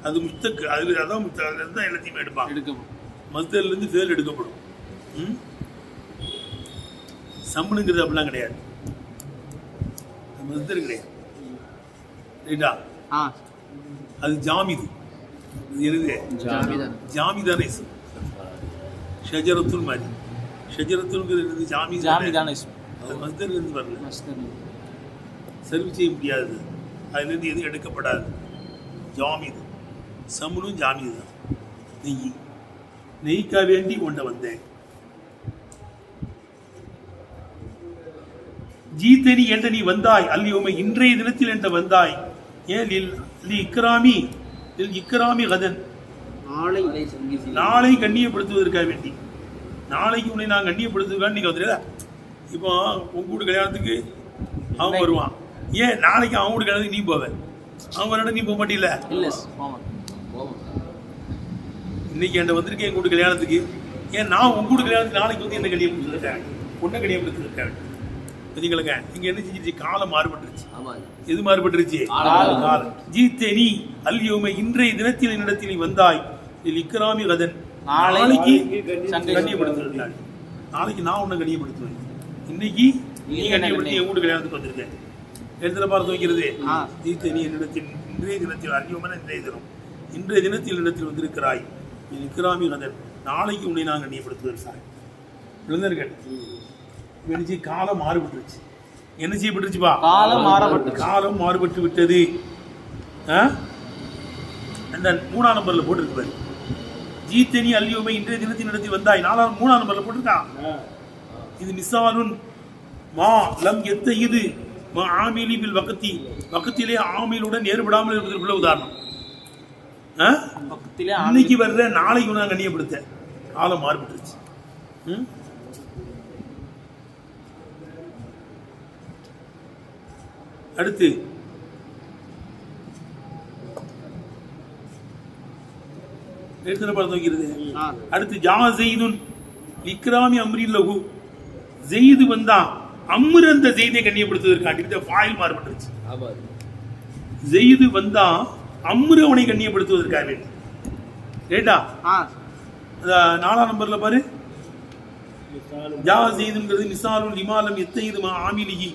அது முஸ்தக், அதுல அதான் அதுல இருந்து எல்லாத்தையுமே எடுப்பாங்க. மஸ்தர்ல இருந்து ஃபேல் எடுக்கப்படும். சம்னுங்கிறது அப்படிலாம் கிடையாது. மஸ்தர் கிடையாது. ரைட்டா? அது ஜாமிது. ஜாமிதானே ஷஜரத்துல் மாதிரி. ஷஜரத்துல் ஜாமிதானே, அது மஸ்தர்ல இருந்து வரல. சர்வ் செய்ய முடியாது. அதுல இருந்து எதுவும் எடுக்கப்படாது. ஜாமிது. சம்னும் ஜாமிது தான். நெய், நெய்க்கா வேண்டி கொண்ட வந்தேன். ஜீத்தனி என்ற நீ வந்தாய். அல்லியோமை இன்றைய தினத்தில் என்ற வந்தாய். ஏன் இக்ராமி இக்ராமி கதன், நாளை கண்ணியப்படுத்துவதற்காக வேண்டி. நாளைக்கு உன்னை நான் கண்ணியப்படுத்துவதற்காக நீங்க வந்துடுற. இப்போ உங்க வீட்டு கல்யாணத்துக்கு அவன் வருவான். ஏன் நாளைக்கு அவன் வீட்டு கல்யாணத்துக்கு நீ போவ, அவன் வரணும் நீ போக மாட்டீல? இன்னைக்கு என்கிட்ட வந்திருக்கேன் எங்க வீட்டு கல்யாணத்துக்கு. ஏன் நான் உங்க வீட்டு கல்யாணத்துக்கு நாளைக்கு வந்து என்ன கண்ணியப்படுத்திருக்கேன், பொண்ணை கண்ணியப்படுத்திருக்கேன். பாத்தீங்களா இங்க என்ன செஞ்சிருச்சு காலம் மாறுபட்டுருச்சு ஆமா எது மாறுபட்டுருச்சு காலம் ஜீத்தனி அல்யோம இன்றைய தினத்தில் என்னிடத்தில் நீ வந்தாய் இக்ராமி கதன் நாளைக்கு கண்ணியப்படுத்துறாங்க நாளைக்கு நான் உன்னை கண்ணியப்படுத்துவேன் இன்னைக்கு நீ கண்ணியப்படுத்தி என் வீட்டு கல்யாணத்துக்கு வந்திருக்கேன் இடத்துல பார்த்து வைக்கிறது ஜீத்தனி என்னிடத்தில் இன்றைய தினத்தில் அல்யோமன இன்றைய தினத்தில் இடத்தில் வந்திருக்கிறாய் இக்ராமி கதன் நாளைக்கு உன்னை நான் கண்ணியப்படுத்துவேன் விழுந்தர்கள் வெளிச்சு காலம் மாறுபட்டுருச்சு என்ன செய்யப்பட்டுருச்சுப்பா காலம் மாறுபட்டு விட்டது அந்த 3ஆம் நம்பர்ல போட்டிருக்கு ஜீத்தனி அல்யோமை இன்றைய தினத்தின் இடத்தில் வந்தாய் 3ஆம் நம்பர்ல போட்டிருக்கான் இது மிசாலுன் மா லம் எத்த இது மா ஆமிலி பில் வகத்தி வகத்திலே ஆமிலுடன் ஏற்படாமல் இருப்பதற்குள்ள உதாரணம் இன்னைக்கு வர்ற நாளைக்கு நான் கண்ணியப்படுத்த காலம் மாறுபட்டுருச்சு அடுத்து பார்த்து வைக்கிறது அடுத்து ஜா ஜெய்துன் இக்ராமி அம்ரின் லகு ஜெய்து வந்தா அம்ரு அந்த ஜெய்தை கண்ணியப்படுத்துவதற்காண்டி ஃபாயில் மாறுபட்டுருச்சு ஜெய்து வந்தா அம்ரு அவனை கண்ணியப்படுத்துவதற்காக ஏண்டா 4ஆம் நம்பர்ல பாரு ஜா ஜெய்துங்கிறது மிசாலுல் இமாலம் எத்தைது மா ஆமிலிஹி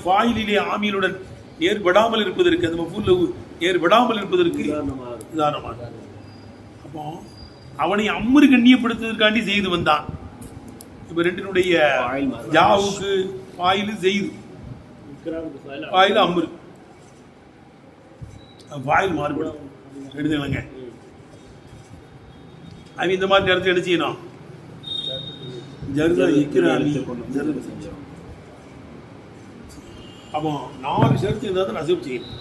ஃபாயிலிலே ஆமிலுடன் நேர்படாமல் இருப்பதற்கு அந்த மஃபூல் நேர்படாமல் இருப்பதற்கு உதாரணமாக அப்போ அவனை அம்ரு கண்ணியப்படுத்துவதற்காண்டி செய்து வந்தான் இப்ப ரெண்டினுடைய ஜாவுக்கு ஃபாயில் செய்து ஃபாயில் அம்ரு ஃபாயில் மாறுபடும் எடுத்துக்கலங்க அவன் இந்த மாதிரி நேரத்தில் என்ன செய்யணும் ஜர்தா இக்ராமி அப்போ 4 ஷரத்து இருந்தால் நசப் செய்யணும்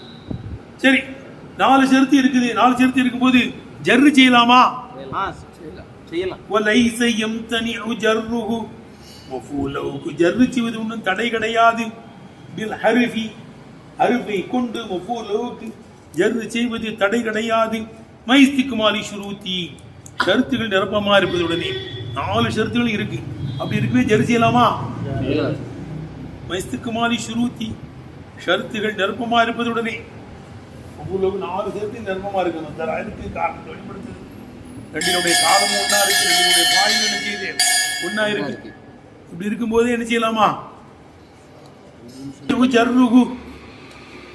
சரி 4 ஷரத்து இருக்குது 4 ஷரத்து இருக்கும்போது ஜர்ரு செய்யலாமா செய்யலாம் வலைஸ யம்தனிஉ ஜர்ருஹு மஃபூலுஹு ஜர்ரு செய்வது ஒன்றும் தடை கிடையாது பில் ஹர்ஃபி ஹர்ஃபை கொண்டு மஃபூலுஹு ஜர்ரு செய்வது தடை கிடையாது மைஸ்திக்மாலி ஷுரூத்தி ஷரத்துகள் நிரப்பமா இருப்பதுடனே 4 ஷரத்துகள் இருக்கு அப்படி இருக்குமே ஜர்ரு செய்யலாமா மைஸ்திக்மாலி ஷுரூத்தி ஷரத்துகள் நிரப்பமா இருப்பதுடனே அவ்வளவு 4 ஷரத்து நிரப்பமா இருக்கணும் சார் அதுக்கு காரணம் வெளிப்படுத்துது ரெண்டினுடைய காலமும் ஒன்றா இருக்கு ரெண்டினுடைய பாயும் என்ன செய்யுது ஒன்றா இருக்கு இப்படி இருக்கும்போது என்ன செய்யலாமா ஜர்ருஹு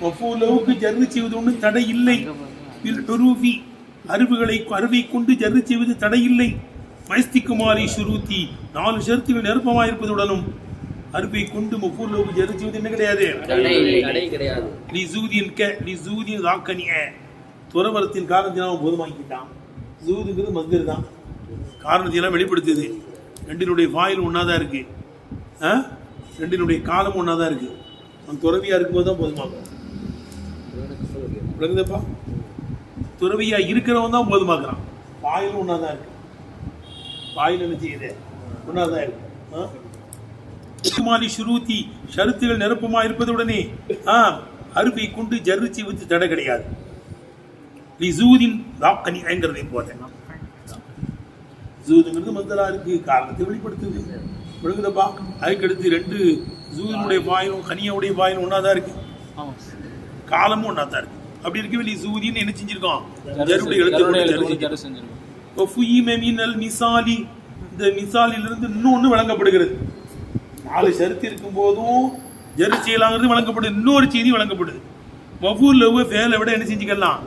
மஃபூலுஹுக்கு ஜர்ரு செய்வது ஒன்றும் தடை இல்லை பில் ஹுரூஃபி அருவை கொண்டு ஜர்ரு செய்வது தடை இல்லை மைஸ்திக்மாலி ஷுரூத்தி 4 ஷரத்துகள் நிரப்பமா இருப்பதுடனும் அருப்பை கொண்டு மஃபூலுஹு ஜர்ரு செய்வது என்ன கிடையாது தடை கிடையாது லிசூதின் தாக்கனிய துறவரத்தின் காரணத்தினால் போதுமாக்கிட்டான் ஜூதுங்கிறது மஸ்தர் தான் காரணத்தையெல்லாம் வெளிப்படுத்துது ரெண்டினுடைய ஃபாயில் ஒன்றா தான் இருக்கு ரெண்டினுடைய காலம் ஒன்றா தான் இருக்கு அவன் துறவியா இருக்கும்போது தான் போதுமாக்கும் விளங்குதப்பா துறவியா இருக்கிறவன் தான் போதுமாக்குறான் ஃபாயிலும் ஒன்றா தான் இருக்கு ஃபாயில் என்ன செய்யுது ஒன்றா தான் இருக்கு ஷுரூத்தி ஷரத்துகள் நிரப்பமா இருப்பதுடனே அருப்பை கொண்டு ஜர்ரு செய்வது தடை கிடையாது லிசூதின் தாக்கனிங்கிறதை போல ஜூதுங்கிறது மஸ்தரா இருக்கு காரணத்தை வெளிப்படுத்துது விளங்குதப்பா அதுக்கடுத்து 2 ஜூதினுடைய பாயிலும் கனியாவுடைய பாயிலும் ஒன்னாதான் இருக்கு காலமும் ஒன்னாதான் இருக்கு அப்படி இருக்கவே லிசூதின்னு என்ன செஞ்சிருக்கோம் ஜர்ருடைய எழுத்து செஞ்சிருக்கோம் மிசாலி இந்த மிசாலிலிருந்து இன்னொன்று வழங்கப்படுகிறது 4 ஷரத்து இருக்கும் போதும் ஜர்ரு செய்யலாங்கிறது வழங்கப்படுது இன்னொரு செய்தி வழங்கப்படுது மஃபூல் லஹு ஃபேல விட என்ன செஞ்சுக்கலாம்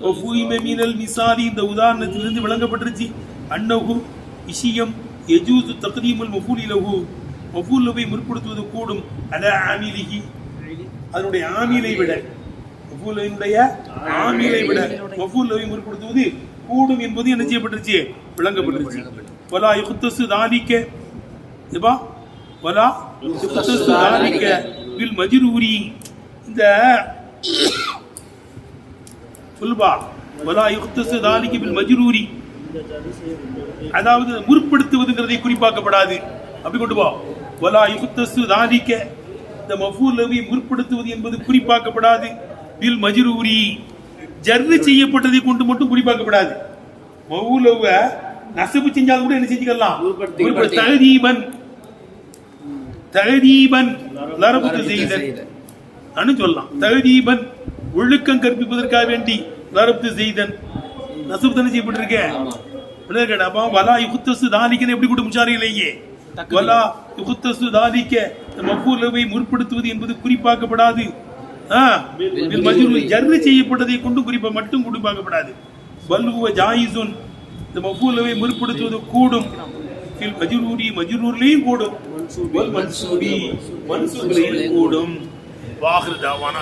வஃபூயிம மினல் மிசாலி இந்த உதாரணத்திலிருந்து விளங்கப்பட்டிருச்சு அன்னஹு விஷயம் யஜூஸு தக்தீமுல் மஃபூலி லஹு மஃபூல் லஹுவை முற்படுத்துவது கூடும் அல ஆமிலிஹி அதனுடைய ஆமிலை விட மஃபூல் லஹுடைய ஆமிலை விட மஃபூல் லஹுவை முற்படுத்துவது கூடும் என்பது என்ன செய்யப்பட்டிருச்சு விளங்கப்பட்டிருச்சு வலா யுக்தஸு தாலிக இதுபா வலா யுக்தஸு தாலிக பில் மஜ்ரூரி இந்த சொல்பா வலா யுக்தஸு தாலிக பில் மஜ்ரூரி அதாவது முற்படுத்துவதுங்கிறதை குறிப்பாக்கப்படாது அப்படி கொண்டு போ வலா யுக்தஸு தாலிக இந்த மஃபூல் லஹுவை முற்படுத்துவது என்பது குறிப்பாக்கப்படாது பில் மஜ்ரூரி ஜர்ரு செய்யப்பட்டதை கொண்டு மட்டும் குறிப்பாக்கப்படாது மஃபூல் லஹுவை நஸ்பு செஞ்சாலும் கூட என்ன செஞ்சுக்கலாம் தஹதீபன் தகதீபன் லரபுத்து செய்தன் அனு சொல்லலாம். தகதீபன் ஒழுக்கம் கற்பிப்பதற்காக வேண்டி லரபுத்து செய்தன் நசுப் தானே செய்யப்பட்டிருக்கேன். அப்ப வலா யுகுத்தசு தாலிக்கன்னு எப்படி கூட முச்சாரிலேயே வலா யுகுத்தசு தாலிக்க மஃபூலவை முற்படுத்துவது என்பது குறிப்பாக்கப்படாது. ஜர்ரு செய்யப்பட்டதை கொண்டு குறிப்பா மட்டும் குறிப்பாக்கப்படாது. பல்லுவ ஜாயிசுன் இந்த மஃபூலவை முற்படுத்துவது கூடும். மஜ்ரூரி மஜ்ரூர்லயும் கூடும். மன்சூபி மன்சூபிலையும் கூடும். வாஹிர் தாவானா.